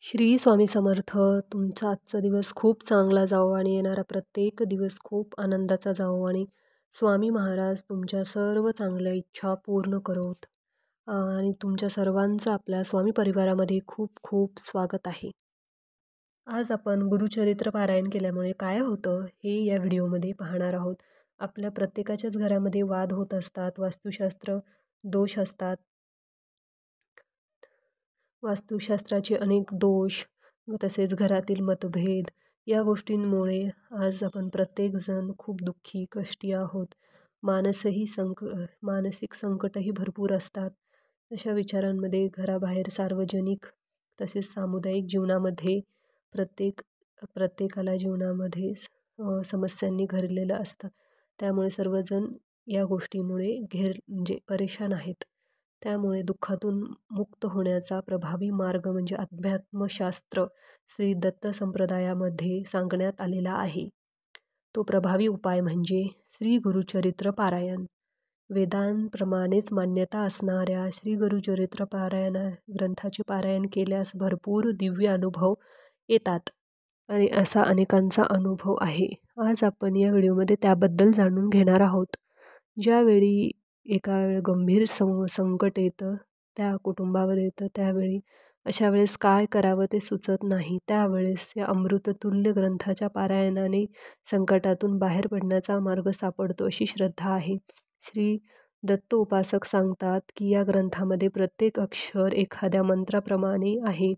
श्री स्वामी समर्थ. तुमचा आजचा दिवस खूप चांगला जावो आणि येणारा प्रत्येक दिवस खूप आनंदाचा जावो आणि स्वामी महाराज तुमच्या सर्व चांगल्या इच्छा पूर्ण करोत. आणि तुमच्या सर्वांचं आपल्या स्वामी परिवारामध्ये खूप खूप स्वागत आहे. आज आपण गुरुचरित्र पारायण केल्यामुळे काय होतं हे या व्हिडिओमध्ये पाहणार आहोत. आपल्या प्रत्येकाच्याच घरामध्ये वाद होत असतात, वास्तुशास्त्र दोष असतात, वास्तुशास्त्राचे अनेक दोष, तसेच घरातील मतभेद या गोष्टींमुळे आज आपण प्रत्येकजण खूप दुःखी कष्टी आहोत. मानसिक संकटही भरपूर असतात. अशा विचारांमध्ये घराबाहेर सार्वजनिक तसेच सामुदायिक जीवनामध्ये प्रत्येकाला जीवनामध्ये समस्यांनी घेरलेलं असतं. त्यामुळे सर्वजण या गोष्टीमुळे म्हणजे परेशान आहेत. त्यामुळे दुःखातून मुक्त होण्याचा प्रभावी मार्ग म्हणजे अध्यात्मशास्त्र श्री दत्त संप्रदायामध्ये सांगण्यात आलेला आहे. तो प्रभावी उपाय म्हणजे श्री गुरुचरित्र पारायण. वेदांप्रमाणेच मान्यता असणाऱ्या श्री गुरुचरित्र पारायण ग्रंथाचे पारायण केल्यास भरपूर दिव्य अनुभव येतात आणि असा अनेकांचा अनुभव आहे. आज आपण या व्हिडिओमध्ये त्याबद्दल जाणून घेणार आहोत. ज्यावेळी एका गंभीर संकट येतं, त्या कुटुंबावर येतं, त्यावेळी अशा वेळेस काय करावं ते सुचत नाही. त्यावेळेस या अमृततुल्य ग्रंथाच्या पारायणाने संकटातून बाहेर पडण्याचा मार्ग सापडतो अशी श्रद्धा आहे. श्री दत्त उपासक सांगतात की या ग्रंथामध्ये प्रत्येक अक्षर एखाद्या मंत्राप्रमाणे आहे.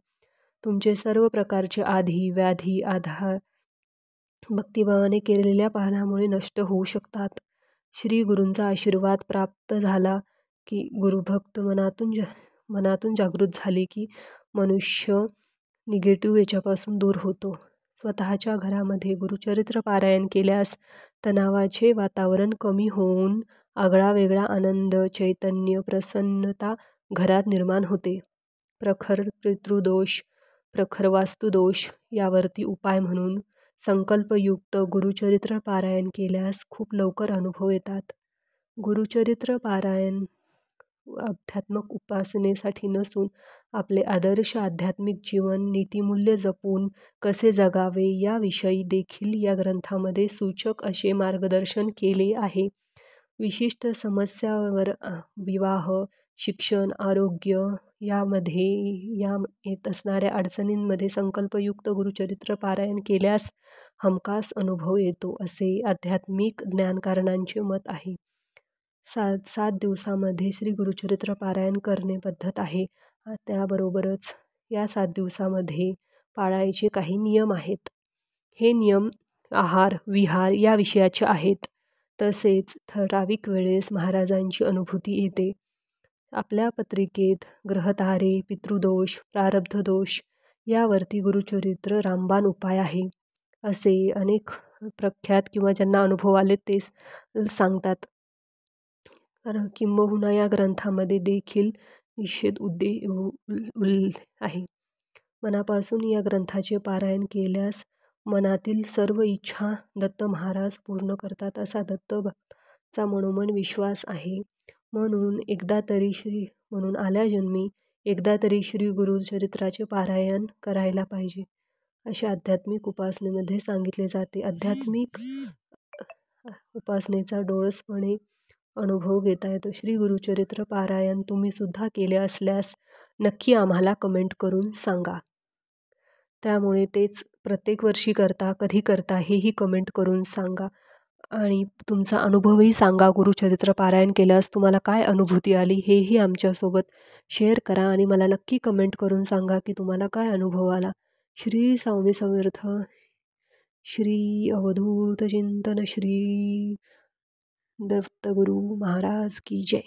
तुमचे सर्व प्रकारचे आधी व्याधी आधार भक्तिभावाने केलेल्या पारायणामुळे नष्ट होऊ शकतात. श्री गुरूंचा आशीर्वाद प्राप्त झाला की गुरुभक्त मनातून जागृत झाली की मनुष्य निगेटिव्ह याच्यापासून दूर होतो. स्वतःच्या घरामध्ये गुरुचरित्र पारायण केल्यास तणावाचे वातावरण कमी होऊन आगळा वेगळा आनंद, चैतन्य, प्रसन्नता घरात निर्माण होते. प्रखर पितृदोष, प्रखर वास्तुदोष यावरती उपाय म्हणून संकल्पयुक्त गुरुचरित्र पारायण केल्यास खूप लवकर अनुभव येतात. गुरुचरित्र पारायण आध्यात्मिक उपासनेसाठी नसून आपले आदर्श आध्यात्मिक जीवन नीतिमूल्य जपून कसे जगावे याविषयी देखील या ग्रंथामध्ये सूचक असे मार्गदर्शन केले आहे. विशिष्ट समस्यावर विवाह, शिक्षण, आरोग्य या येत असणाऱ्या अडचणींमध्ये संकल्पयुक्त गुरुचरित्र पारायण केल्यास हमखास अनुभव येतो असे आध्यात्मिक ज्ञानकारणांचे मत आहे. 7 दिवसामध्ये श्री गुरुचरित्र पारायण करणे पद्धत आहे. त्याबरोबरच या 7 दिवसामध्ये पाळायचे काही नियम आहेत. हे नियम आहार, विहार या विषयाचे आहेत. तसेच ठराविक वेळेस महाराजांची अनुभूती येते. आपल्या पत्रिकेत ग्रहतारे, पितृदोष, प्रारब्ध दोष यावरती गुरुचरित्र रामबाण उपाय आहे असे अनेक प्रख्यात किंवा ज्यांना अनुभव आले ते सांगतात. कारण किंबहुना या ग्रंथामध्ये देखील निषेध आहे. मनापासून या ग्रंथाचे पारायण केल्यास मनातील सर्व इच्छा दत्त महाराज पूर्ण करतात असा दत्त भक्ताचा मनोमन विश्वास आहे. म्हणून आल्या जन्मी एकदा तरी श्री गुरुचरित्राचे पारायण करायला पाहिजे असे आध्यात्मिक उपासनेमध्ये सांगितले जाते. आध्यात्मिक उपासनेचा डोळसपणे अनुभव घेता येतो. श्री गुरुचरित्र पारायण तुम्ही सुद्धा केले असल्यास नक्की आम्हाला कमेंट करून सांगा. त्यामुळे तेच प्रत्येक वर्षी करता, कधी करता हेही कमेंट करून सांगा आणि तुमचा अनुभवही सांगा. गुरुचरित्र पारायण केल्यास तुम्हाला काय अनुभूती आली हेही आमच्यासोबत शेअर करा आणि मला नक्की कमेंट करून सांगा की तुम्हाला काय अनुभव आला. श्री स्वामी समर्थ. श्री अवधूत चिंतन. श्री दत्तगुरु महाराज की जय.